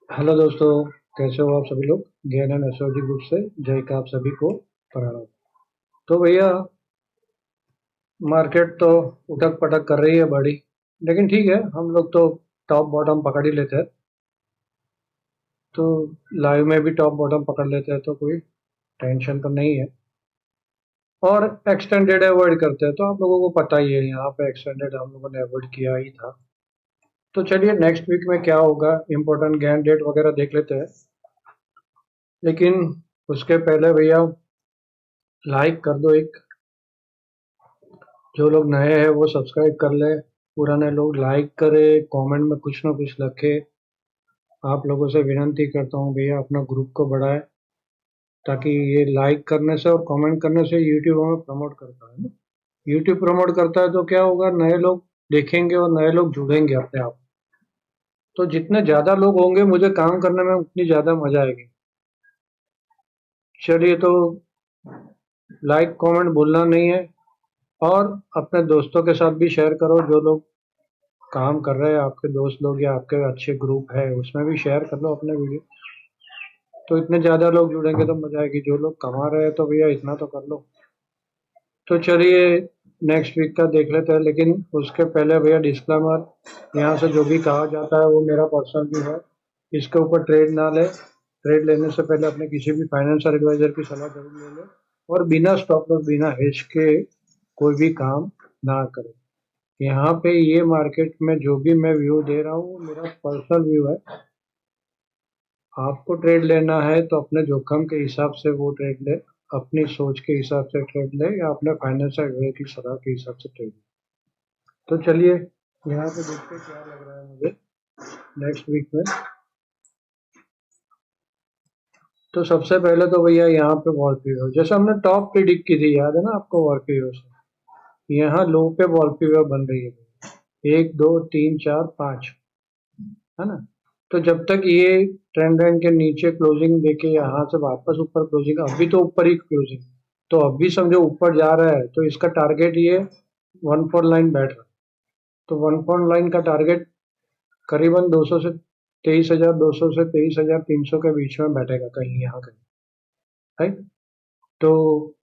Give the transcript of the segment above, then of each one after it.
Hello दोस्तों, कैसे हो आप सभी लोग। ज्ञान एंड एस्ट्रोलॉजी ग्रुप से जय का आप सभी को प्रणाम। तो भैया, मार्केट तो उठक पटक कर रही है बड़ी, लेकिन ठीक है, हम लोग तो टॉप बॉटम पकड़ ही लेते हैं। तो लाइव में भी टॉप बॉटम पकड़ लेते हैं, तो कोई टेंशन तो नहीं है। और एक्सटेंडेड अवॉइड करते हैं, तो आप लोगों को पता ही है, यहाँ पे एक्सटेंडेड हम लोगों ने अवॉइड किया ही था। तो चलिए, नेक्स्ट वीक में क्या होगा, इम्पोर्टेंट ज्ञान डेट वगैरह देख लेते हैं। लेकिन उसके पहले भैया, लाइक कर दो एक। जो लोग नए हैं वो सब्सक्राइब कर ले, पुराने लोग लाइक करे, कमेंट में कुछ ना कुछ रखे। आप लोगों से विनती करता हूँ भैया, अपना ग्रुप को बढ़ाए, ताकि ये लाइक करने से और कमेंट करने से यूट्यूब हमें प्रमोट करता है ना। यूट्यूब प्रमोट करता है तो क्या होगा, नए लोग देखेंगे और नए लोग जुड़ेंगे अपने आप। तो जितने ज्यादा लोग होंगे, मुझे काम करने में उतनी ज्यादा मजा आएगी। चलिए, तो लाइक कमेंट भूलना नहीं है। और अपने दोस्तों के साथ भी शेयर करो, जो लोग काम कर रहे हैं, आपके दोस्त लोग या आपके अच्छे ग्रुप है, उसमें भी शेयर कर लो अपने वीडियो। तो इतने ज्यादा लोग जुड़ेंगे तो मजा आएगी। जो लोग कमा रहे हैं तो भैया इतना तो कर लो। तो चलिए, नेक्स्ट वीक का देख लेते हैं, लेकिन उसके पहले भैया डिस्क्लेमर, यहाँ से जो भी कहा जाता है वो मेरा पर्सनल व्यू है। इसके ऊपर ट्रेड ना ले। ट्रेड लेने से पहले अपने किसी भी फाइनेंशियल एडवाइजर की सलाह जरूर ले ले। और बिना स्टॉप लॉस, बिना हेज के कोई भी काम ना करें। यहाँ पे ये मार्केट में जो भी मैं व्यू दे रहा हूँ, वो मेरा पर्सनल व्यू है। आपको ट्रेड लेना है तो अपने जोखिम के हिसाब से वो ट्रेड ले, अपनी सोच के हिसाब से ट्रेड ले, या अपने फाइनेंशियल एडवाइजर की सलाह के हिसाब से ट्रेड ले। तो चलिए, यहाँ पे देखते हैं क्या लग रहा है मुझे नेक्स्ट वीक में। तो सबसे पहले तो भैया यहाँ पे वॉल पीवर, जैसे हमने टॉप प्रिडिक्ट की थी, याद है ना आपको, वॉल पीवर से यहाँ लो पे वॉल पीवर बन रही है। 1 2 3 4 5, है ना। तो जब तक ये ट्रेंड लाइन के नीचे क्लोजिंग देके यहाँ से वापस ऊपर क्लोजिंग, अभी तो ऊपर ही क्लोजिंग, तो अभी समझो ऊपर जा रहा है, तो इसका टारगेट ये 1 4 लाइन बैठ रहा है। तो 1 4 लाइन का टारगेट करीबन 200 से 23,200 से 23,300 के बीच में बैठेगा, कहीं यहाँ कहीं, राइट। तो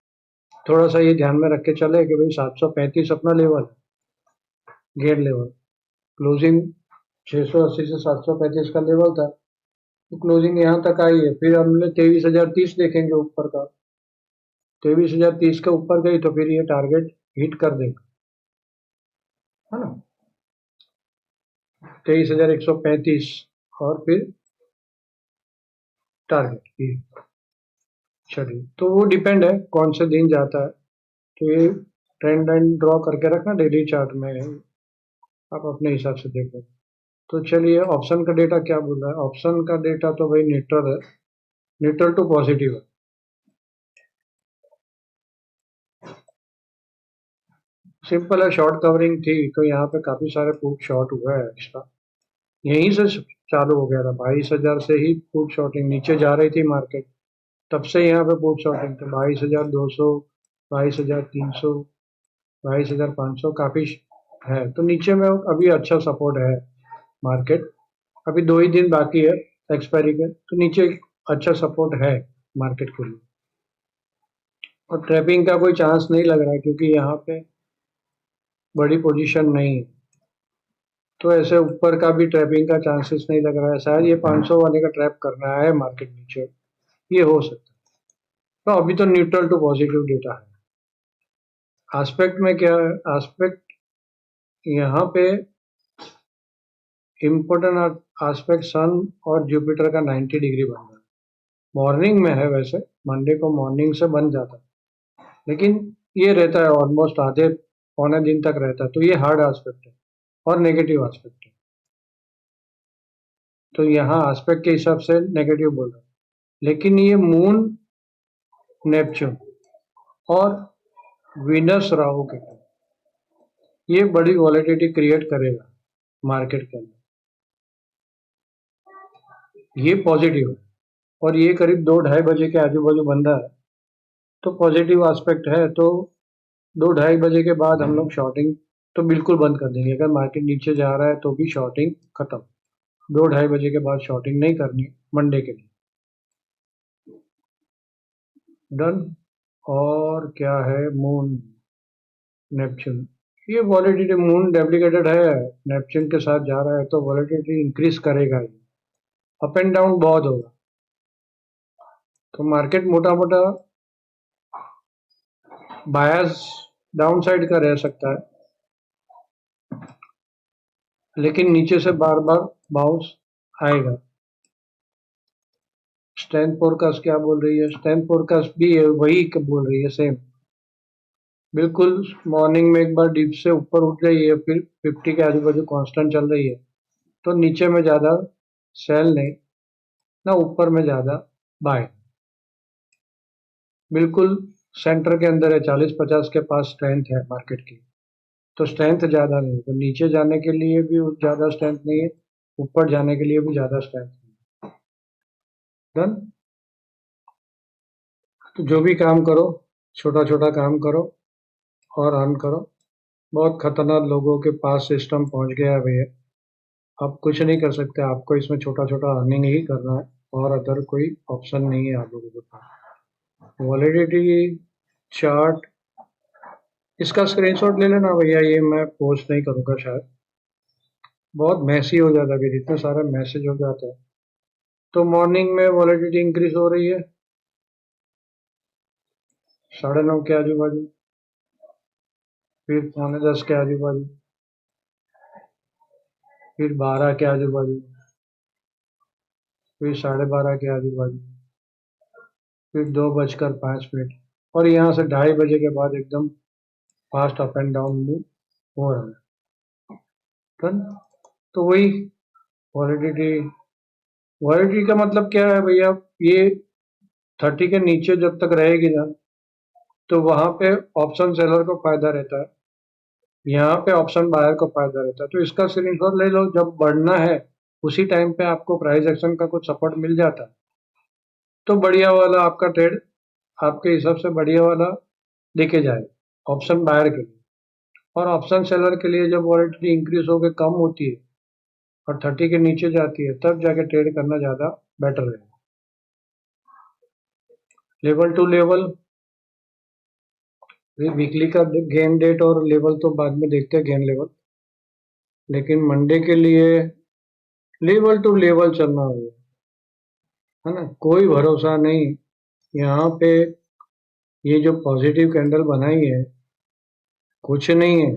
थोड़ा सा ये ध्यान में रख के चले कि भाई 735 अपना लेवल है, गेट लेवल। क्लोजिंग 680 से 735 का लेवल था, तो क्लोजिंग यहाँ तक आई है। फिर हमने 23,030 देखेंगे ऊपर का। 23,030 के ऊपर गई तो फिर ये टारगेट हिट कर देगा, है ना। 23,135, और फिर टारगेट ये। चलिए, तो वो डिपेंड है कौन से दिन जाता है। तो ये ट्रेंड लाइन ड्रॉ करके रखना डेली चार्ट में, आप अपने हिसाब से देख लें। तो चलिए, ऑप्शन का डेटा क्या बोल रहा है। ऑप्शन का डेटा तो भाई न्यूट्रल है, न्यूट्रल टू पॉजिटिव है। सिंपल है, शॉर्ट कवरिंग थी तो यहाँ पे काफी सारे पुट शॉर्ट हुआ है एक्स्ट्रा। यहीं से चालू हो गया था, 22,000 से ही पुट शॉर्टिंग नीचे जा रही थी मार्केट। तब से यहाँ पे पुट शॉर्टिंग थे, 22,200, 22,300, 22,500 काफी है। तो नीचे में अभी अच्छा सपोर्ट है मार्केट। अभी 2 ही दिन बाकी है एक्सपायरी के, तो नीचे अच्छा सपोर्ट है मार्केट के लिए। और ट्रैपिंग का कोई चांस नहीं लग रहा है, क्योंकि यहाँ पे बड़ी पोजीशन नहीं है। तो ऐसे ऊपर का भी ट्रैपिंग का चांसेस नहीं लग रहा है। शायद ये 500 वाले का ट्रैप कर रहा है मार्केट नीचे, ये हो सकता है। तो अभी तो न्यूट्रल टू पॉजिटिव डेटा है। एस्पेक्ट में क्या है, एस्पेक्ट यहाँ पे इम्पोर्टेंट एस्पेक्ट सन और जुपिटर का 90 डिग्री बन रहा है। मॉर्निंग में है, वैसे मंडे को मॉर्निंग से बन जाता है, लेकिन ये रहता है ऑलमोस्ट आधे पौने दिन तक रहता है। तो ये हार्ड एस्पेक्ट है और नेगेटिव एस्पेक्ट है। तो यहाँ एस्पेक्ट के हिसाब से नेगेटिव बोल रहा है, लेकिन ये मून, नेपच्यून और विनस राहु के, ये बड़ी वॉलेटिलिटी क्रिएट करेगा मार्केट के अंदर। ये पॉजिटिव है, और ये करीब 2 ढाई बजे के आजू बाजू बन रहा है। तो पॉजिटिव एस्पेक्ट है। तो 2 ढाई बजे के बाद हम लोग शॉर्टिंग तो बिल्कुल बंद कर देंगे। अगर मार्केट नीचे जा रहा है तो भी शॉर्टिंग खत्म। 2-2:30 बजे के बाद शॉर्टिंग नहीं करनी मंडे के लिए। डन। और क्या है, मून, नेपच्यून, ये वॉलेटिलिटी, मून डेप्लीकेटेड है, नेपच्यून के साथ जा रहा है तो वॉलेटिलिटी इंक्रीज करेगा ही, अप एंड डाउन बहुत होगा। तो मार्केट मोटा मोटा बायस डाउन साइड का रह सकता है, लेकिन नीचे से बार बार बाउंस आएगा। स्ट्रेंथ फोरकास्ट क्या बोल रही है, स्ट्रेंथ फोरकास्ट भी वही बोल रही है, सेम बिल्कुल। मॉर्निंग में एक बार डीप से ऊपर उठ रही है, फिर 50 के आजू बाजू कांस्टेंट चल रही है, तो नीचे में ज्यादा सेल नहीं, ना ऊपर में ज्यादा बाय। बिल्कुल सेंटर के अंदर है, 40-50 के पास स्ट्रेंथ है मार्केट की, तो स्ट्रेंथ ज्यादा नहीं है, तो नीचे जाने के लिए भी ज्यादा स्ट्रेंथ नहीं है, ऊपर जाने के लिए भी ज्यादा स्ट्रेंथ नहीं है। डन। तो जो भी काम करो, छोटा छोटा काम करो और अर्न करो। बहुत खतरनाक लोगों के पास सिस्टम पहुंच गया है भैया, आप कुछ नहीं कर सकते, आपको इसमें छोटा छोटा अर्निंग ही करना है, और अदर कोई ऑप्शन नहीं है आप लोगों के पास। वॉलिडिटी चार्ट, इसका स्क्रीनशॉट ले लेना भैया, ये मैं पोस्ट नहीं करूंगा शायद, बहुत मैसी हो जाता है, फिर इतने सारे मैसेज हो जाते हैं। तो मॉर्निंग में वॉलिडिटी इंक्रीज हो रही है 9:30 के आजू बाजू, फिर 9:45 के आजू बाजू, फिर 12 के आजू बाजू, फिर 12:30 के आजू बाजू, फिर 2:05, और यहाँ से 2:30 बजे के बाद एकदम fast up and down move हो रहा है। डन। तो वही वॉलिडिटी, वॉलिडिटी का मतलब क्या है भैया, ये 30 के नीचे जब तक रहेगी ना, तो वहां पे ऑप्शन सेलर को फायदा रहता है, यहाँ पे ऑप्शन बायर को फायदा रहता है। तो इसका स्क्रीनशॉट ले लो, जब बढ़ना है उसी टाइम पे आपको प्राइस एक्शन का कुछ सपोर्ट मिल जाता है, तो बढ़िया वाला आपका ट्रेड आपके हिसाब से बढ़िया वाला लेके जाए ऑप्शन बायर के लिए। और ऑप्शन सेलर के लिए जब वॉलिडिटी इंक्रीज होकर कम होती है और 30 के नीचे जाती है, तब जाके ट्रेड करना ज्यादा बेटर रहेगा। लेवल टू लेवल, वीकली का गेन डेट और लेवल तो बाद में देखते हैं, गेन लेवल, लेकिन मंडे के लिए लेवल टू लेवल चलना होगा, है ना, कोई भरोसा नहीं। यहाँ पे ये जो पॉजिटिव कैंडल बनाई है, कुछ नहीं है।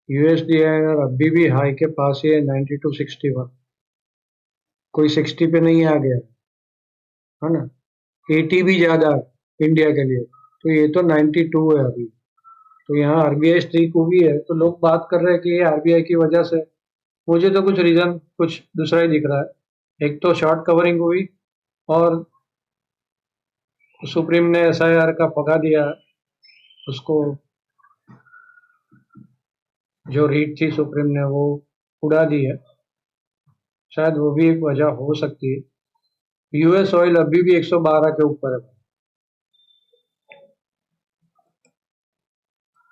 यूएसडी अभी भी हाई के पास ही है, 92.61, कोई 60 पे नहीं आ गया, है ना। 80 भी ज्यादा है इंडिया के लिए, तो ये तो 92 है अभी। तो यहाँ आरबीआई स्ट्रीक हुई है, तो लोग बात कर रहे हैं कि ये आरबीआई की वजह से, मुझे तो कुछ रीजन कुछ दूसरा ही दिख रहा है। एक तो शॉर्ट कवरिंग हुई, और सुप्रीम ने एसआईआर का भगा दिया, उसको जो रीट थी सुप्रीम ने वो उड़ा दी है, शायद वो भी एक वजह हो सकती है। यूएस ऑयल अभी भी 112 के ऊपर है,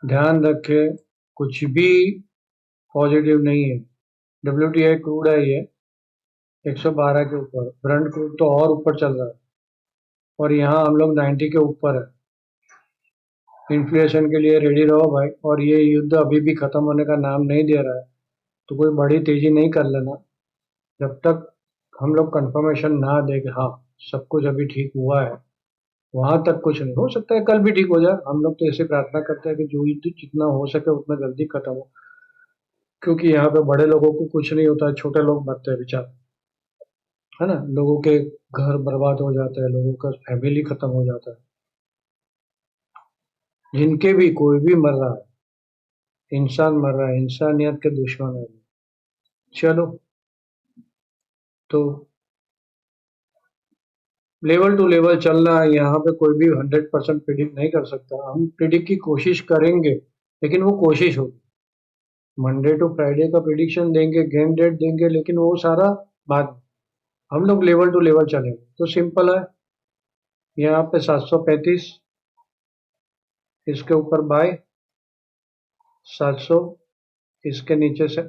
ध्यान रखे, कुछ भी पॉजिटिव नहीं है। डब्ल्यूटीआई क्रूड है ये 112 के ऊपर, ब्रंट क्रूड तो और ऊपर चल रहा है, और यहाँ हम लोग 90 के ऊपर है। इन्फ्लेशन के लिए रेडी रहो भाई, और ये युद्ध अभी भी खत्म होने का नाम नहीं दे रहा है, तो कोई बड़ी तेजी नहीं कर लेना जब तक हम लोग कंफर्मेशन ना दे कि हाँ सब कुछ अभी ठीक हुआ है। वहां तक कुछ नहीं हो सकता है, कल भी ठीक हो जाए, हम लोग तो ऐसे प्रार्थना करते हैं कि जो युद्ध जितना हो सके उतना जल्दी खत्म हो, क्योंकि यहाँ पे बड़े लोगों को कुछ नहीं होता है, छोटे लोग मरते हैं बेचारे, है ना, लोगों के घर बर्बाद हो जाते हैं, लोगों का फैमिली खत्म हो जाता है, जिनके भी कोई भी मर रहा है, इंसान मर रहा है, इंसानियत के दुश्मन है। चलो, तो लेवल टू लेवल चल रहा है, यहाँ पे कोई भी 100% प्रिडिक्ट नहीं कर सकता, हम प्रिडिक्ट की कोशिश करेंगे, लेकिन वो कोशिश होगी। मंडे टू फ्राइडे का प्रिडिक्शन देंगे, गेम डेट देंगे, लेकिन वो सारा बाद में। हम लोग लेवल टू लेवल चलेंगे, तो सिंपल है, यहाँ पे 735, इसके ऊपर बाय 700, इसके नीचे से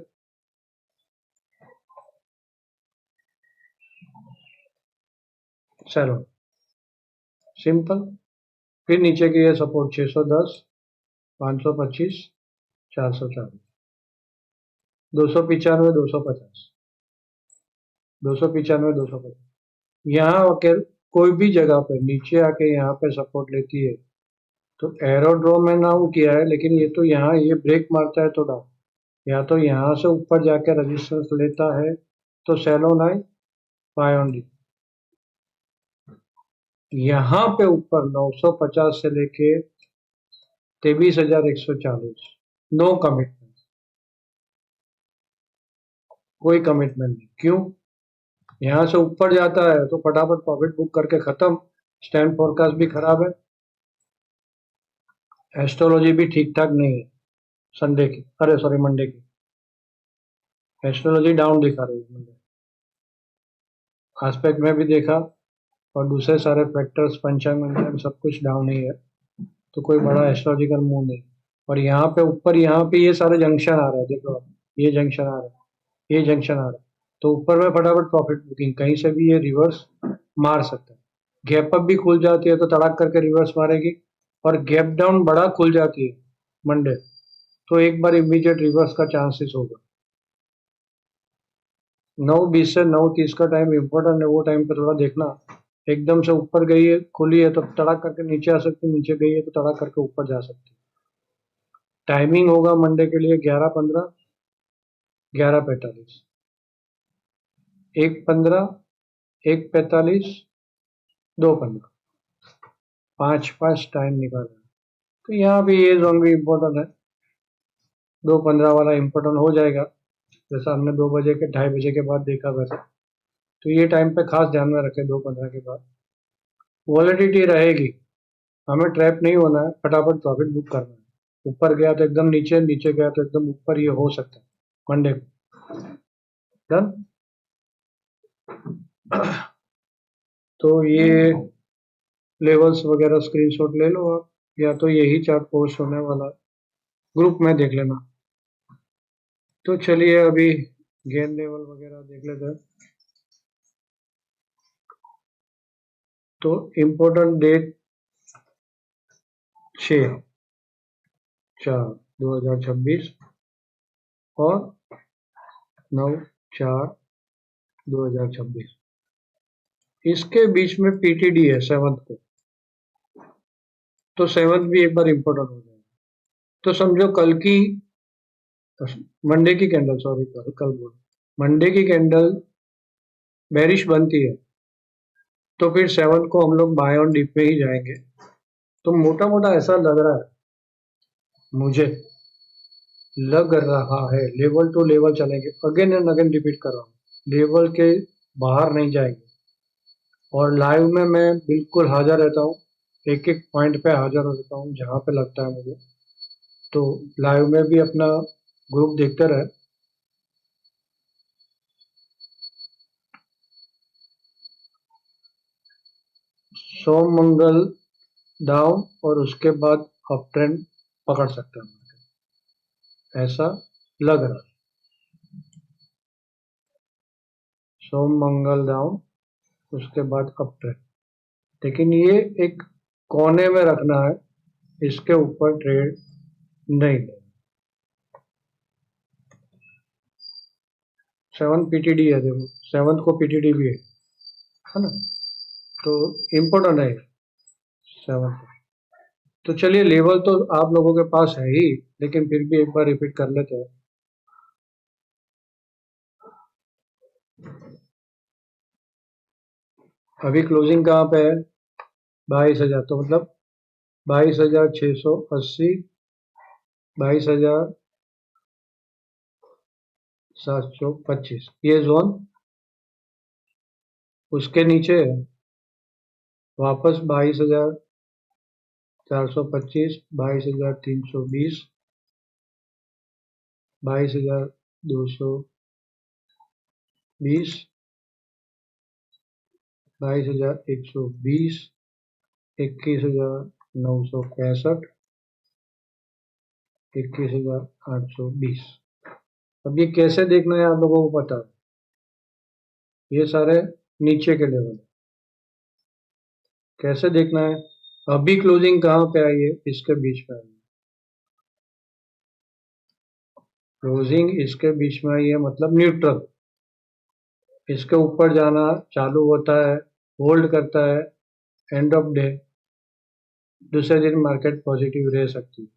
सेलोन, सिंपल। फिर नीचे की ये सपोर्ट 610, 525, 440, 295, 250, 295, 250। यहाँ आकर कोई भी जगह पे नीचे आके यहाँ पे सपोर्ट लेती है तो एरोड्रोम में डाउन किया है, लेकिन ये तो यहाँ ये ब्रेक मारता है तो डाउन, या तो यहाँ से ऊपर जाके रेजिस्टेंस लेता है तो सेलोन आई, बाय ओनली। यहाँ पे ऊपर 950 से लेके 23,140, नो कमिटमेंट, कोई कमिटमेंट नहीं। क्यों? यहाँ से ऊपर जाता है तो फटाफट प्रॉफिट बुक करके खत्म। स्टैंड फोरकास्ट भी खराब है, एस्ट्रोलॉजी भी ठीक ठाक नहीं है संडे की, अरे सॉरी मंडे की। एस्ट्रोलॉजी डाउन दिखा रही है मंडे, आस्पेक्ट में भी देखा और दूसरे सारे फैक्टर्स पंचांग मंचांग सब कुछ डाउन ही है, तो कोई बड़ा एस्ट्रोलॉजिकल मूव नहीं। और यहाँ पे ऊपर यहाँ पे ये सारे जंक्शन आ रहे हैं, देखो आप, ये जंक्शन आ रहा है, ये जंक्शन आ रहा है, तो ऊपर में फटाफट प्रॉफिट बुकिंग, कहीं से भी ये रिवर्स मार सकता है। गैप अप भी खुल जाती है तो तड़ाक करके रिवर्स मारेगी, और गैप डाउन बड़ा खुल जाती है मंडे तो एक बार इमीडिएट रिवर्स का चांसेस होगा। 9:20 से 9:30 का टाइम इंपॉर्टेंट है, वो टाइम पे थोड़ा देखना। एकदम से ऊपर गई है, खुली है तो तड़ाक करके नीचे आ सकती है, नीचे गई है तो तड़ाक करके ऊपर जा सकती है। टाइमिंग होगा मंडे के लिए 11:15, 11:45, 1:15, 1:45, 2:15, 5 टाइम निकालना है। तो यहाँ भी ये जोन भी इम्पोर्टेंट है, 2:15 वाला इम्पोर्टेंट हो जाएगा, जैसा हमने 2 बजे के 2:30 बजे के बाद देखा वैसे। तो ये टाइम पे खास ध्यान में रखें, 2:15 के बाद वॉलेटिलिटी रहेगी, हमें ट्रैप नहीं होना है, फटाफट प्रॉफिट बुक करना है। ऊपर गया तो एकदम नीचे, नीचे गया तो एकदम ऊपर, ये हो सकता है मंडे को। डन। तो ये लेवल्स वगैरह स्क्रीनशॉट ले लो आप, या तो यही चार्ट पोस्ट होने वाला है, ग्रुप में देख लेना। तो चलिए अभी गेन लेवल वगैरह देख लेते हैं। तो इम्पोर्टेंट डेट 6/4/2026 और 9/4/2026, इसके बीच में पीटीडी है 7th को, तो 7th भी एक बार इम्पोर्टेंट हो जाएगा। तो समझो कल की, मंडे की कैंडल, सॉरी कल बोल, मंडे की कैंडल बेरिश बनती है तो फिर 7th को हम लोग बाय ऑन डिप पे ही जाएंगे। तो मोटा मोटा ऐसा लग रहा है, मुझे लग रहा है लेवल टू लेवल चलेंगे, अगेन एंड अगेन रिपीट कर रहा हूँ, लेवल के बाहर नहीं जाएंगे। और लाइव में मैं बिल्कुल हाजिर रहता हूँ, एक एक पॉइंट पे हाजिर रहता हूँ जहाँ पे लगता है मुझे। तो लाइव में भी अपना ग्रुप देखते रहे। सोम मंगल डाउन और उसके बाद अप ट्रेंड पकड़ सकता है, ऐसा लग रहा है। सोम मंगल डाउन, उसके बाद अप ट्रेंड, लेकिन ये एक कोने में रखना है, इसके ऊपर ट्रेड नहीं लेना। 7 पीटीडी है, देखो 7th को पीटीडी भी है ना, तो इम्पोर्टेंट है 7th। तो चलिए लेवल तो आप लोगों के पास है ही, लेकिन फिर भी एक बार रिपीट कर लेते हैं। अभी क्लोजिंग कहाँ पे है? 22,000, तो मतलब 22,680, 22,725, ये जोन। उसके नीचे वापस 22,425, 22,320, 22,220, 22,120, 21,965, 21,820। अब ये कैसे देखना है आप लोगों को पता है, ये सारे नीचे के लेवल है। कैसे देखना है? अभी क्लोजिंग कहाँ पे आई है? इसके बीच में आई है। क्लोजिंग इसके बीच में आई है मतलब न्यूट्रल। इसके ऊपर जाना चालू होता है, होल्ड करता है, एंड ऑफ डे दूसरे दिन मार्केट पॉजिटिव रह सकती है।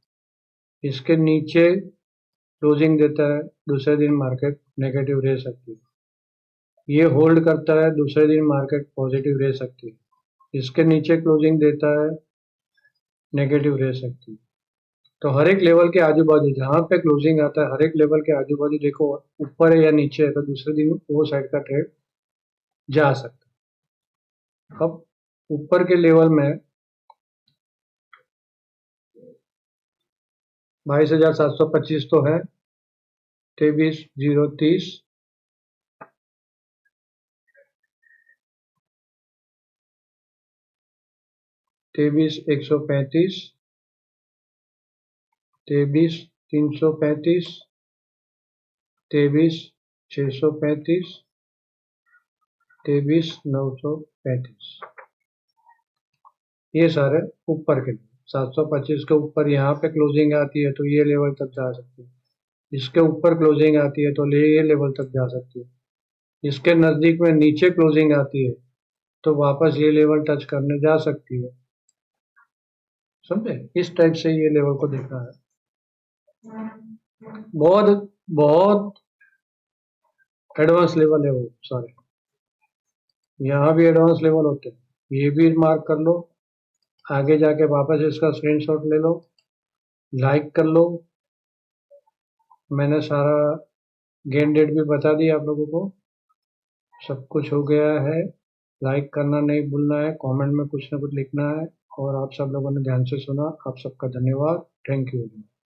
इसके नीचे क्लोजिंग देता है, दूसरे दिन मार्केट नेगेटिव रह सकती है। ये होल्ड करता है, दूसरे दिन मार्केट पॉजिटिव रह सकती है। इसके नीचे क्लोजिंग देता है, नेगेटिव रह सकती है। तो हर एक लेवल के आजू बाजू जहां पे क्लोजिंग आता है, हर एक लेवल के आजू बाजू देखो ऊपर है या नीचे है, तो दूसरे दिन वो साइड का ट्रेड जा सकता है। अब ऊपर के लेवल में 22,725 तो है, 23,030, 23,135, 23,335, 23,635, 23,935। ये सारे ऊपर के। 725 के ऊपर यहाँ पे क्लोजिंग आती है तो ये लेवल तक जा सकती है। इसके ऊपर क्लोजिंग आती है तो ये लेवल तक जा सकती है। इसके नजदीक में नीचे क्लोजिंग आती है तो वापस ये लेवल टच करने जा सकती है। समझे? इस टाइप से ये लेवल को देखना है। बहुत बहुत एडवांस लेवल है वो सारे। यहाँ भी एडवांस लेवल होते हैं, ये भी मार्क कर लो। आगे जाके वापस इसका स्क्रीनशॉट ले लो, लाइक कर लो। मैंने सारा गेन डेट भी बता दिया आप लोगों को, सब कुछ हो गया है। लाइक करना नहीं भूलना है, कमेंट में कुछ ना कुछ लिखना है। और आप सब लोगों ने ध्यान से सुना, आप सबका धन्यवाद। Thank you.